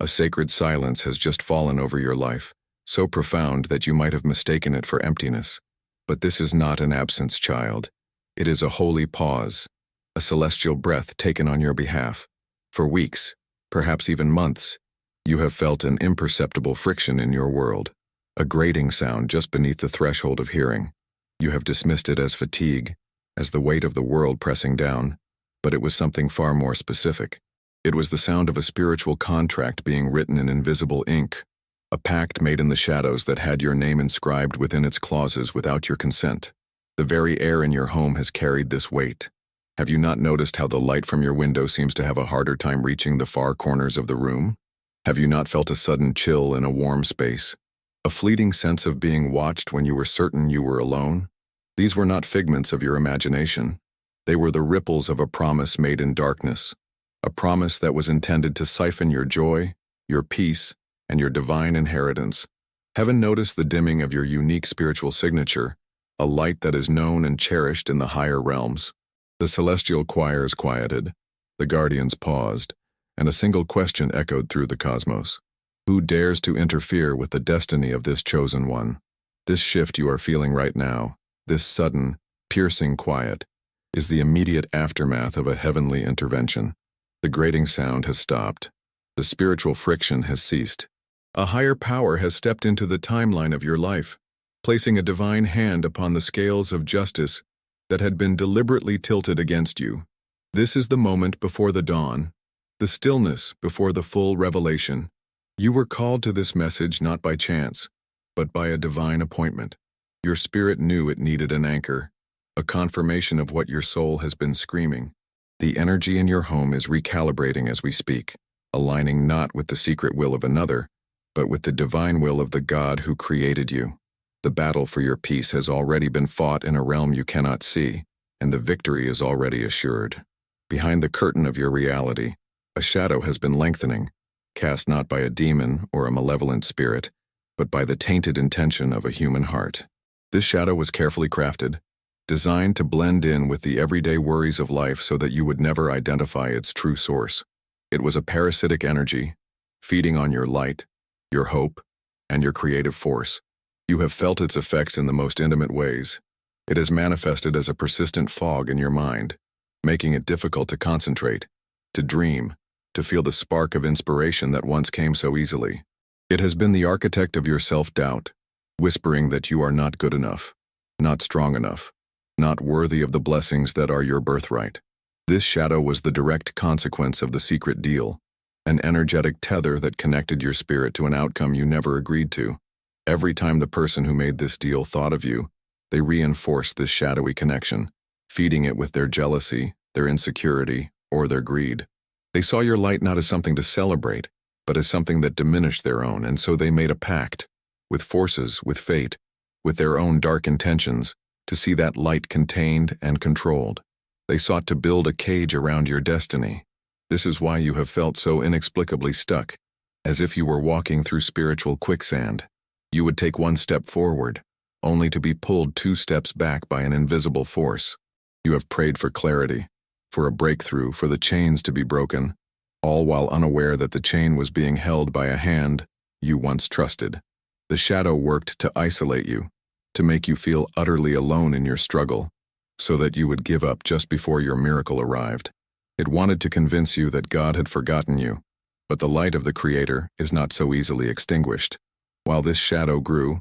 A sacred silence has just fallen over your life, so profound that you might have mistaken it for emptiness. But this is not an absence, child. It is a holy pause, a celestial breath taken on your behalf. For weeks, perhaps even months, you have felt an imperceptible friction in your world, a grating sound just beneath the threshold of hearing. You have dismissed it as fatigue, as the weight of the world pressing down, but it was something far more specific. It was the sound of a spiritual contract being written in invisible ink, a pact made in the shadows that had your name inscribed within its clauses without your consent. The very air in your home has carried this weight. Have you not noticed how the light from your window seems to have a harder time reaching the far corners of the room? Have you not felt a sudden chill in a warm space? A fleeting sense of being watched when you were certain you were alone? These were not figments of your imagination. They were the ripples of a promise made in darkness, a promise that was intended to siphon your joy, your peace, and your divine inheritance. Heaven noticed the dimming of your unique spiritual signature, a light that is known and cherished in the higher realms. The celestial choirs quieted, the guardians paused, and a single question echoed through the cosmos. Who dares to interfere with the destiny of this chosen one? This shift you are feeling right now, this sudden, piercing quiet, is the immediate aftermath of a heavenly intervention. The grating sound has stopped. The spiritual friction has ceased. A higher power has stepped into the timeline of your life, placing a divine hand upon the scales of justice that had been deliberately tilted against you. This is the moment before the dawn, the stillness before the full revelation. You were called to this message not by chance, but by a divine appointment. Your spirit knew it needed an anchor, a confirmation of what your soul has been screaming. The energy in your home is recalibrating as we speak, aligning not with the secret will of another, but with the divine will of the God who created you. The battle for your peace has already been fought in a realm you cannot see, and the victory is already assured. Behind the curtain of your reality, a shadow has been lengthening, cast not by a demon or a malevolent spirit, but by the tainted intention of a human heart. This shadow was carefully crafted, designed to blend in with the everyday worries of life so that you would never identify its true source. It was a parasitic energy, feeding on your light, your hope, and your creative force. You have felt its effects in the most intimate ways. It has manifested as a persistent fog in your mind, making it difficult to concentrate, to dream, to feel the spark of inspiration that once came so easily. It has been the architect of your self-doubt, whispering that you are not good enough, not strong enough, not worthy of the blessings that are your birthright. This shadow was the direct consequence of the secret deal, an energetic tether that connected your spirit to an outcome you never agreed to. Every time the person who made this deal thought of you, they reinforced this shadowy connection, feeding it with their jealousy, their insecurity, or their greed. They saw your light not as something to celebrate, but as something that diminished their own, and so they made a pact, with forces, with fate, with their own dark intentions, to see that light contained and controlled. They sought to build a cage around your destiny. This is why you have felt so inexplicably stuck, as if you were walking through spiritual quicksand. You would take one step forward, only to be pulled 2 steps back by an invisible force. You have prayed for clarity, for a breakthrough, for the chains to be broken, all while unaware that the chain was being held by a hand you once trusted. The shadow worked to isolate you, to make you feel utterly alone in your struggle, so that you would give up just before your miracle arrived. It wanted to convince you that God had forgotten you, but the light of the Creator is not so easily extinguished. While this shadow grew,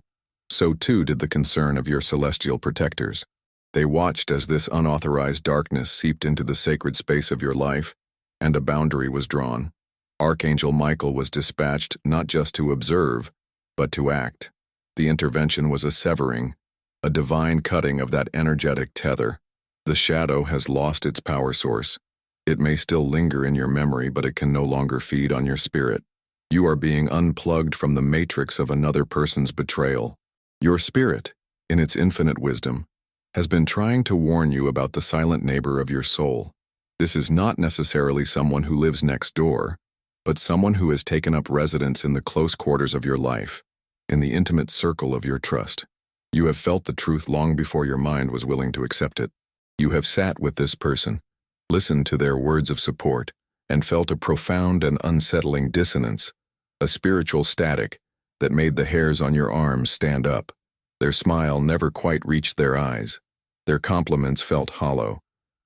so too did the concern of your celestial protectors. They watched as this unauthorized darkness seeped into the sacred space of your life, and a boundary was drawn. Archangel Michael was dispatched not just to observe, but to act. The intervention was a severing, a divine cutting of that energetic tether. The shadow has lost its power source. It may still linger in your memory, but it can no longer feed on your spirit. You are being unplugged from the matrix of another person's betrayal. Your spirit, in its infinite wisdom, has been trying to warn you about the silent neighbor of your soul. This is not necessarily someone who lives next door, but someone who has taken up residence in the close quarters of your life, in the intimate circle of your trust. You have felt the truth long before your mind was willing to accept it. You have sat with this person, listened to their words of support, and felt a profound and unsettling dissonance, a spiritual static that made the hairs on your arms stand up. Their smile never quite reached their eyes. Their compliments felt hollow,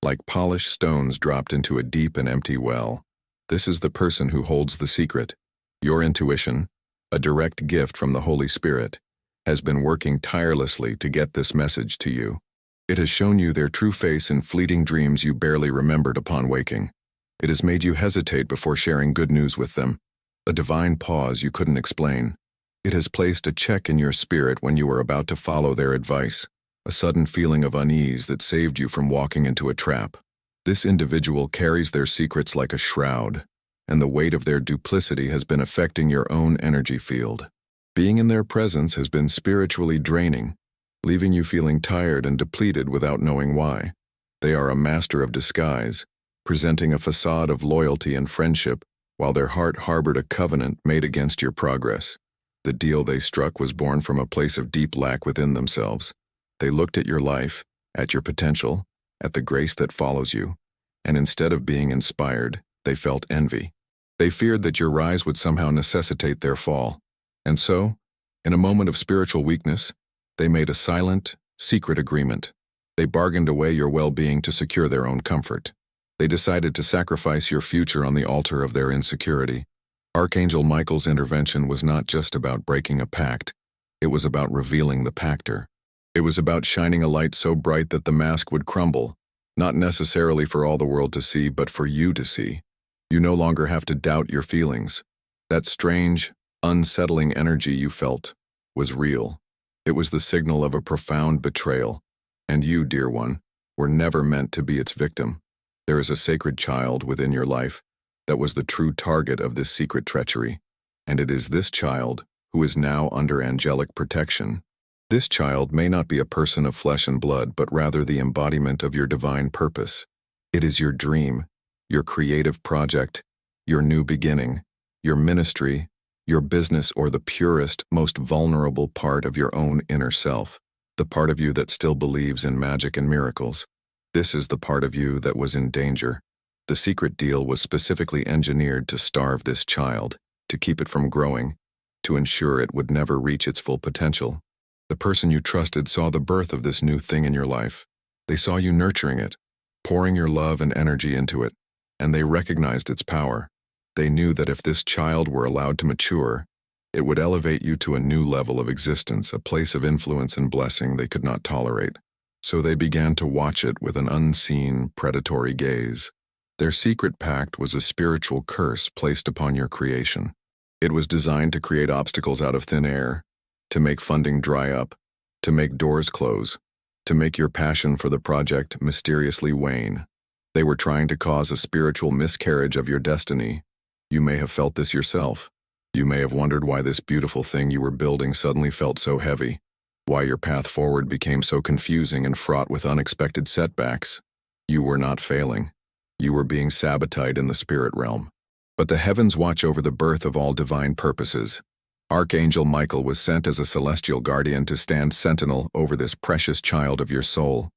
like polished stones dropped into a deep and empty well. This is the person who holds the secret. Your intuition, a direct gift from the Holy Spirit, has been working tirelessly to get this message to you. It has shown you their true face in fleeting dreams you barely remembered upon waking. It has made you hesitate before sharing good news with them, a divine pause you couldn't explain. It has placed a check in your spirit when you were about to follow their advice, a sudden feeling of unease that saved you from walking into a trap. This individual carries their secrets like a shroud, and the weight of their duplicity has been affecting your own energy field. Being in their presence has been spiritually draining, leaving you feeling tired and depleted without knowing why. They are a master of disguise, presenting a facade of loyalty and friendship, while their heart harbored a covenant made against your progress. The deal they struck was born from a place of deep lack within themselves. They looked at your life, at your potential, at the grace that follows you, and instead of being inspired, they felt envy. They feared that your rise would somehow necessitate their fall. And so, in a moment of spiritual weakness, they made a silent, secret agreement. They bargained away your well-being to secure their own comfort. They decided to sacrifice your future on the altar of their insecurity. Archangel Michael's intervention was not just about breaking a pact. It was about revealing the pactor. It was about shining a light so bright that the mask would crumble, not necessarily for all the world to see, but for you to see. You no longer have to doubt your feelings. That strange, unsettling energy you felt was real. It was the signal of a profound betrayal, and you, dear one, were never meant to be its victim. There is a sacred child within your life that was the true target of this secret treachery, and it is this child who is now under angelic protection. This child may not be a person of flesh and blood, but rather the embodiment of your divine purpose. It is your dream, your creative project, your new beginning, your ministry, your business, or the purest, most vulnerable part of your own inner self, the part of you that still believes in magic and miracles. This is the part of you that was in danger. The secret deal was specifically engineered to starve this child, to keep it from growing, to ensure it would never reach its full potential. The person you trusted saw the birth of this new thing in your life. They saw you nurturing it, pouring your love and energy into it, and they recognized its power. They knew that if this child were allowed to mature, it would elevate you to a new level of existence, a place of influence and blessing they could not tolerate. So they began to watch it with an unseen, predatory gaze. Their secret pact was a spiritual curse placed upon your creation. It was designed to create obstacles out of thin air, to make funding dry up, to make doors close, to make your passion for the project mysteriously wane. They were trying to cause a spiritual miscarriage of your destiny. You may have felt this yourself. You may have wondered why this beautiful thing you were building suddenly felt so heavy, why your path forward became so confusing and fraught with unexpected setbacks. You were not failing. You were being sabotaged in the spirit realm. But the heavens watch over the birth of all divine purposes. Archangel Michael was sent as a celestial guardian to stand sentinel over this precious child of your soul.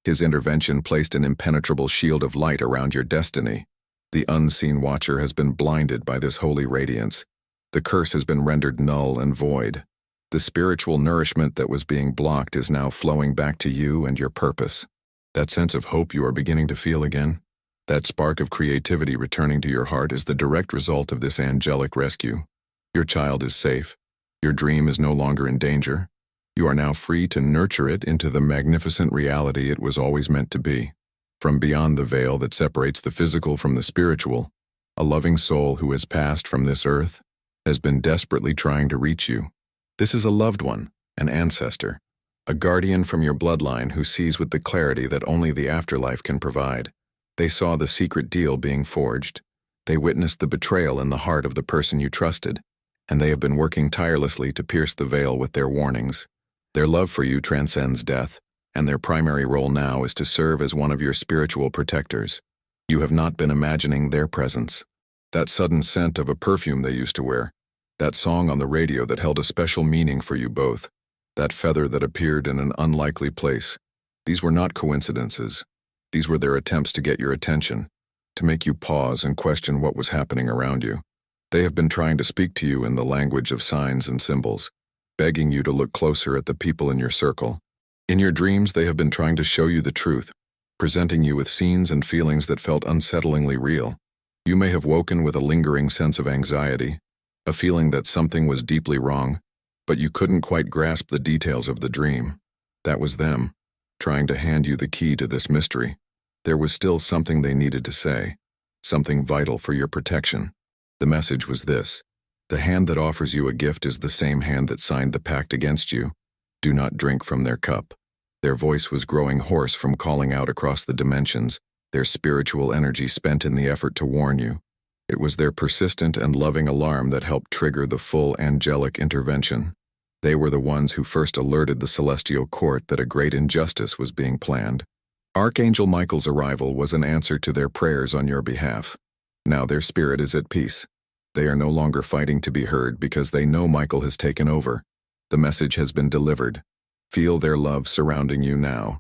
His intervention placed an impenetrable shield of light around your destiny. The unseen watcher has been blinded by this holy radiance. The curse has been rendered null and void. The spiritual nourishment that was being blocked is now flowing back to you and your purpose. That sense of hope you are beginning to feel again, that spark of creativity returning to your heart, is the direct result of this angelic rescue. Your child is safe. Your dream is no longer in danger. You are now free to nurture it into the magnificent reality it was always meant to be. From beyond the veil that separates the physical from the spiritual, a loving soul who has passed from this earth has been desperately trying to reach you. This is a loved one, an ancestor, a guardian from your bloodline who sees with the clarity that only the afterlife can provide. They saw the secret deal being forged. They witnessed the betrayal in the heart of the person you trusted, and they have been working tirelessly to pierce the veil with their warnings. Their love for you transcends death, and their primary role now is to serve as one of your spiritual protectors. You have not been imagining their presence. That sudden scent of a perfume they used to wear, that song on the radio that held a special meaning for you both, that feather that appeared in an unlikely place. These were not coincidences. These were their attempts to get your attention, to make you pause and question what was happening around you. They have been trying to speak to you in the language of signs and symbols, begging you to look closer at the people in your circle. In your dreams, they have been trying to show you the truth, presenting you with scenes and feelings that felt unsettlingly real. You may have woken with a lingering sense of anxiety, a feeling that something was deeply wrong, but you couldn't quite grasp the details of the dream. That was them, trying to hand you the key to this mystery. There was still something they needed to say, something vital for your protection. The message was this: the hand that offers you a gift is the same hand that signed the pact against you. Do not drink from their cup. Their voice was growing hoarse from calling out across the dimensions, their spiritual energy spent in the effort to warn you. It was their persistent and loving alarm that helped trigger the full angelic intervention. They were the ones who first alerted the celestial court that a great injustice was being planned. Archangel Michael's arrival was an answer to their prayers on your behalf. Now their spirit is at peace. They are no longer fighting to be heard because they know Michael has taken over. The message has been delivered. Feel their love surrounding you now.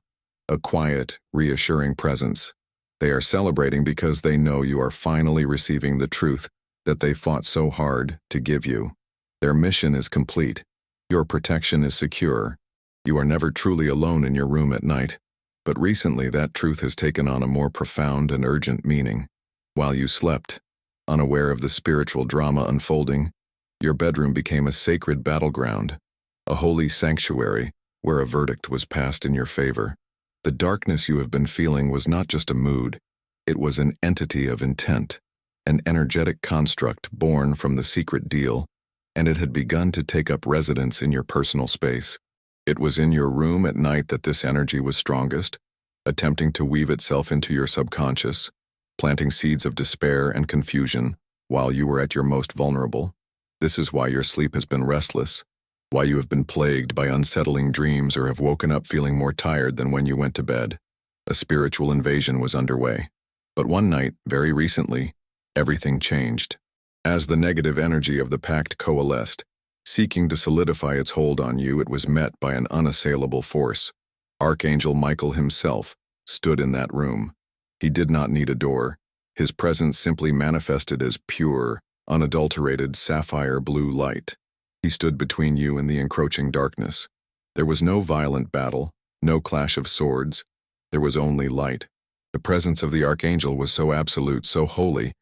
A quiet, reassuring presence. They are celebrating because they know you are finally receiving the truth that they fought so hard to give you. Their mission is complete. Your protection is secure. You are never truly alone in your room at night. But recently that truth has taken on a more profound and urgent meaning. While you slept, unaware of the spiritual drama unfolding, your bedroom became a sacred battleground, a holy sanctuary where a verdict was passed in your favor. The darkness you have been feeling was not just a mood, it was an entity of intent, an energetic construct born from the secret deal, and it had begun to take up residence in your personal space. It was in your room at night that this energy was strongest, attempting to weave itself into your subconscious, planting seeds of despair and confusion while you were at your most vulnerable. This is why your sleep has been restless, why you have been plagued by unsettling dreams or have woken up feeling more tired than when you went to bed. A spiritual invasion was underway. But one night, very recently, everything changed. As the negative energy of the pact coalesced, seeking to solidify its hold on you, it was met by an unassailable force. Archangel Michael himself stood in that room. He did not need a door. His presence simply manifested as pure, unadulterated sapphire blue light. He stood between you and the encroaching darkness. There was no violent battle, no clash of swords. There was only light. The presence of the Archangel was so absolute, so holy,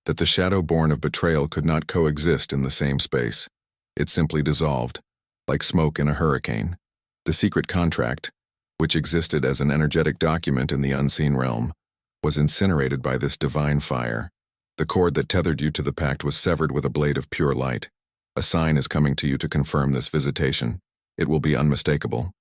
that the shadow born of betrayal could not coexist in the same space. It simply dissolved, like smoke in a hurricane. The secret contract, which existed as an energetic document in the unseen realm, was incinerated by this divine fire. The cord that tethered you to the pact was severed with a blade of pure light. A sign is coming to you to confirm this visitation. It will be unmistakable.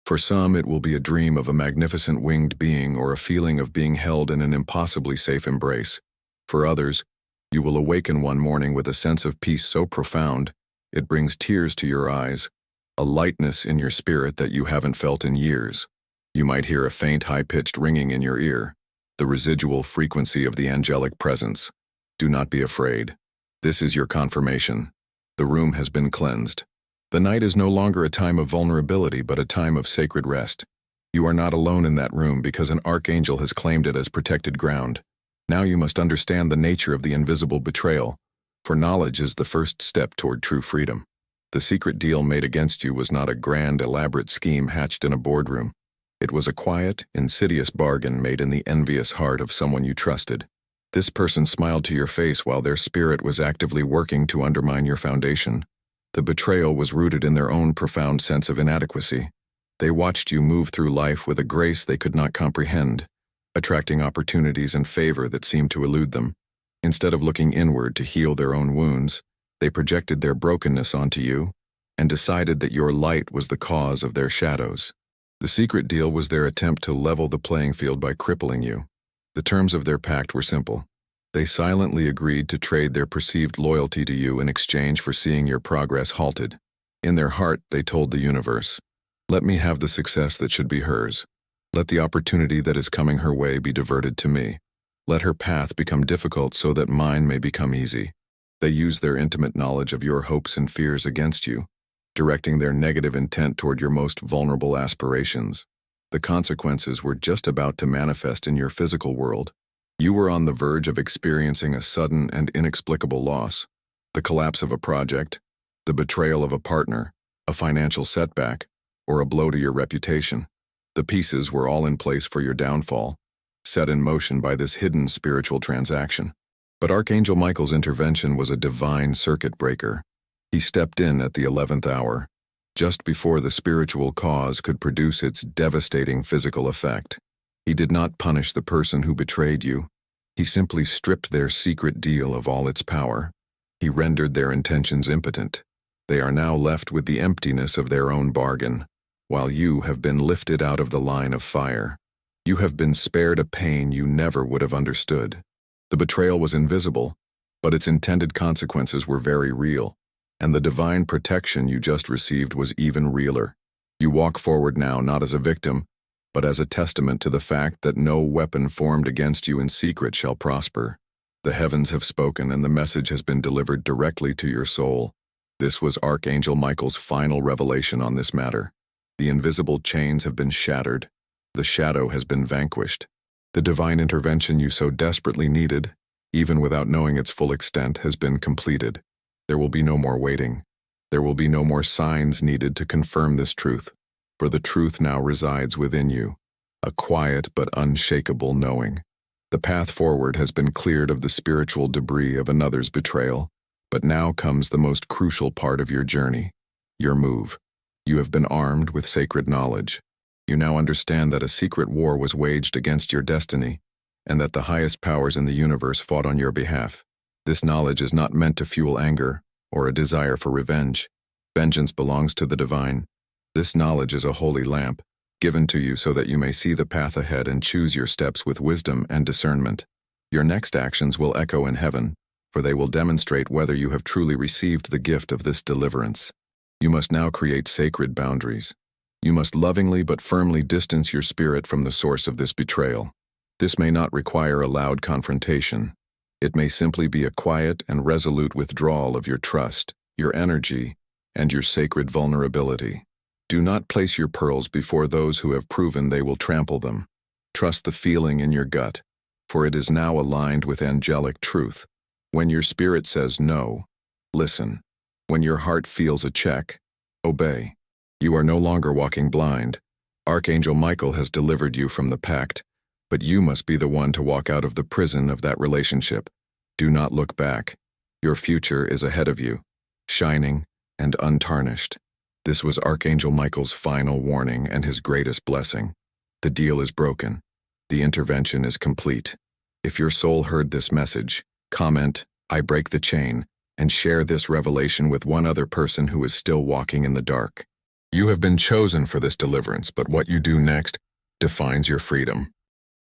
For some, it will be a dream of a magnificent winged being or a feeling of being held in an impossibly safe embrace. For others, you will awaken one morning with a sense of peace so profound, it brings tears to your eyes, a lightness in your spirit that you haven't felt in years. You might hear a faint, high-pitched ringing in your ear, the residual frequency of the angelic presence. Do not be afraid. This is your confirmation. The room has been cleansed. The night is no longer a time of vulnerability, but a time of sacred rest. You are not alone in that room because an archangel has claimed it as protected ground. Now you must understand the nature of the invisible betrayal, for knowledge is the first step toward true freedom. The secret deal made against you was not a grand, elaborate scheme hatched in a boardroom. It was a quiet, insidious bargain made in the envious heart of someone you trusted. This person smiled to your face while their spirit was actively working to undermine your foundation. The betrayal was rooted in their own profound sense of inadequacy. They watched you move through life with a grace they could not comprehend, attracting opportunities and favor that seemed to elude them. Instead of looking inward to heal their own wounds, they projected their brokenness onto you and decided that your light was the cause of their shadows. The secret deal was their attempt to level the playing field by crippling you. The terms of their pact were simple. They silently agreed to trade their perceived loyalty to you in exchange for seeing your progress halted. In their heart, they told the universe, "Let me have the success that should be hers. Let the opportunity that is coming her way be diverted to me. Let her path become difficult so that mine may become easy." They used their intimate knowledge of your hopes and fears against you, directing their negative intent toward your most vulnerable aspirations. The consequences were just about to manifest in your physical world. You were on the verge of experiencing a sudden and inexplicable loss. The collapse of a project, the betrayal of a partner, a financial setback, or a blow to your reputation. The pieces were all in place for your downfall, set in motion by this hidden spiritual transaction. But Archangel Michael's intervention was a divine circuit breaker. He stepped in at the 11th hour, just before the spiritual cause could produce its devastating physical effect. He did not punish the person who betrayed you. He simply stripped their secret deal of all its power. He rendered their intentions impotent. They are now left with the emptiness of their own bargain, while you have been lifted out of the line of fire. You have been spared a pain you never would have understood. The betrayal was invisible, but its intended consequences were very real, and the divine protection you just received was even realer. You walk forward now not as a victim, but as a testament to the fact that no weapon formed against you in secret shall prosper. The heavens have spoken and the message has been delivered directly to your soul. This was Archangel Michael's final revelation on this matter. The invisible chains have been shattered. The shadow has been vanquished. The divine intervention you so desperately needed, even without knowing its full extent, has been completed. There will be no more waiting. There will be no more signs needed to confirm this truth, for the truth now resides within you, a quiet but unshakable knowing. The path forward has been cleared of the spiritual debris of another's betrayal, but now comes the most crucial part of your journey, your move. You have been armed with sacred knowledge. You now understand that a secret war was waged against your destiny, and that the highest powers in the universe fought on your behalf. This knowledge is not meant to fuel anger or a desire for revenge. Vengeance belongs to the divine. This knowledge is a holy lamp, given to you so that you may see the path ahead and choose your steps with wisdom and discernment. Your next actions will echo in heaven, for they will demonstrate whether you have truly received the gift of this deliverance. You must now create sacred boundaries. You must lovingly but firmly distance your spirit from the source of this betrayal. This may not require a loud confrontation. It may simply be a quiet and resolute withdrawal of your trust, your energy, and your sacred vulnerability. Do not place your pearls before those who have proven they will trample them. Trust the feeling in your gut, for it is now aligned with angelic truth. When your spirit says no, listen. When your heart feels a check, obey. You are no longer walking blind. Archangel Michael has delivered you from the pact, but you must be the one to walk out of the prison of that relationship. Do not look back. Your future is ahead of you, shining and untarnished. This was Archangel Michael's final warning and his greatest blessing. The deal is broken. The intervention is complete. If your soul heard this message, comment, "I break the chain," and share this revelation with one other person who is still walking in the dark. You have been chosen for this deliverance, but what you do next defines your freedom.